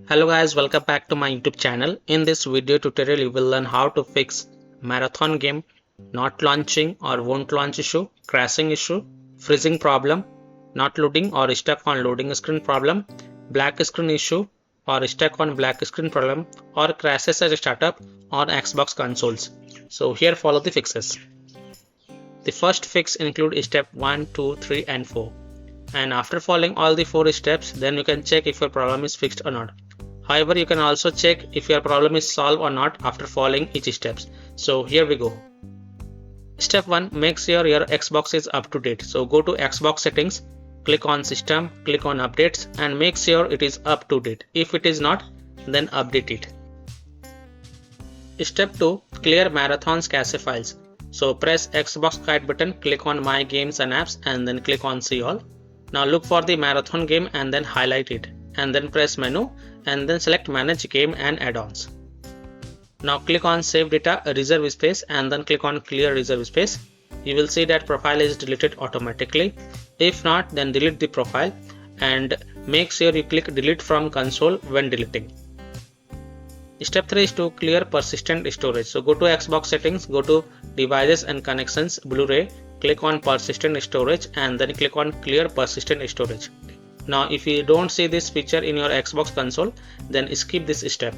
Hello guys, welcome back to my YouTube channel. In this video tutorial you will learn how to fix marathon game not launching or won't launch issue, crashing issue, freezing problem, not loading or stuck on loading screen problem, black screen issue or stuck on black screen problem, or crashes at startup on Xbox consoles. So here follow the fixes. The first fix include step 1, 2, 3 and 4. And after following all the 4 steps, then you can check if your problem is fixed or not. However, you can also check if your problem is solved or not after following each steps. So here we go. Step 1, make sure your Xbox is up to date. So go to Xbox settings, click on system, click on updates and make sure it is up to date. If it is not, then update it. Step 2, clear marathon's cache files. So press Xbox guide button, click on my games and apps and then click on see all. Now look for the marathon game and then highlight it and then press menu and then select manage game and add-ons. Now click on save data reserve space and then click on clear reserve space. You will see that profile is deleted automatically. If not, then delete the profile and make sure you click delete from console when deleting. Step 3 is to clear persistent storage. So go to Xbox settings, go to devices and connections, Blu-ray, click on persistent storage and then click on clear persistent storage. Now if you don't see this feature in your Xbox console, then skip this step.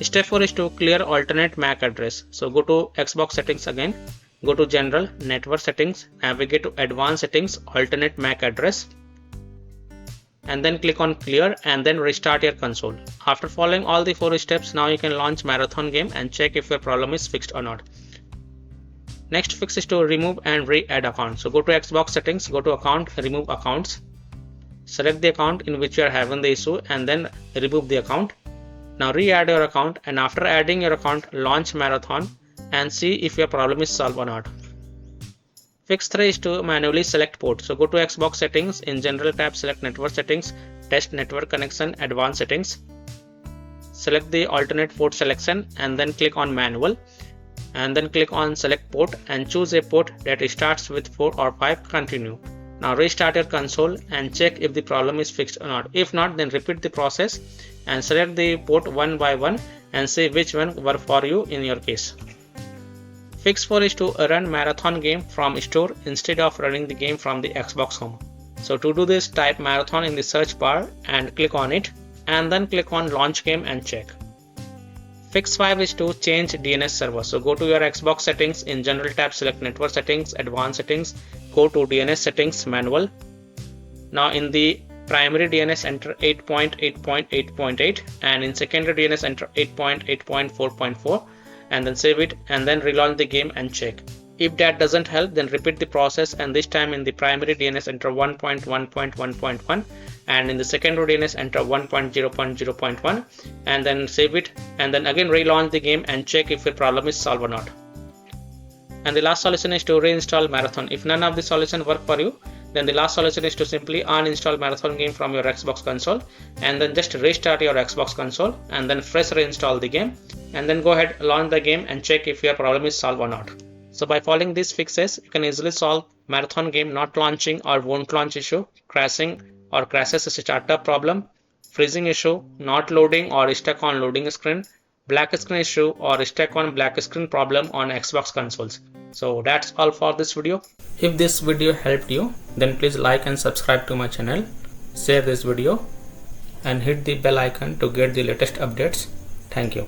Step 4 is to clear alternate MAC address. So go to Xbox settings again, go to general, network settings, navigate to advanced settings, alternate MAC address and then click on clear and then restart your console. After following all the 4 steps, now you can launch marathon game and check if your problem is fixed or not. Next fix is to remove and re-add account. So go to Xbox settings, go to account, remove accounts. Select the account in which you are having the issue and then remove the account. Now re-add your account and after adding your account, launch marathon and see if your problem is solved or not. Fix 3 is to manually select port. So go to Xbox settings, in general tab select network settings, test network connection, advanced settings. Select the alternate port selection and then click on manual and then click on select port and choose a port that starts with 4 or 5, continue. Now restart your console and check if the problem is fixed or not. If not, then repeat the process and select the port one by one and see which one worked for you in your case. Fix 4 is to run marathon game from store instead of running the game from the Xbox home. So to do this, type marathon in the search bar and click on it and then click on launch game and check. Fix 5 is to change DNS server. So go to your Xbox settings, in general tab select network settings, advanced settings, go to DNS settings manual. Now in the primary DNS enter 8.8.8.8 and in secondary DNS enter 8.8.4.4 and then save it and then relaunch the game and check. If that doesn't help, then repeat the process and this time in the primary DNS enter 1.1.1.1 and in the secondary DNS enter 1.0.0.1 and then save it and then again relaunch the game and check if your problem is solved or not. And the last solution is to reinstall marathon. If none of the solution work for you, then the last solution is to simply uninstall marathon game from your Xbox console and then just restart your Xbox console and then fresh reinstall the game and then go ahead launch the game and check if your problem is solved or not. So by following these fixes, you can easily solve marathon game not launching or won't launch issue, crashing or crashes startup problem, freezing issue, not loading or stuck on loading screen, black screen issue or stuck on black screen problem on Xbox consoles. So that's all for this video. If this video helped you, then please like and subscribe to my channel, share this video and hit the bell icon to get the latest updates. Thank you.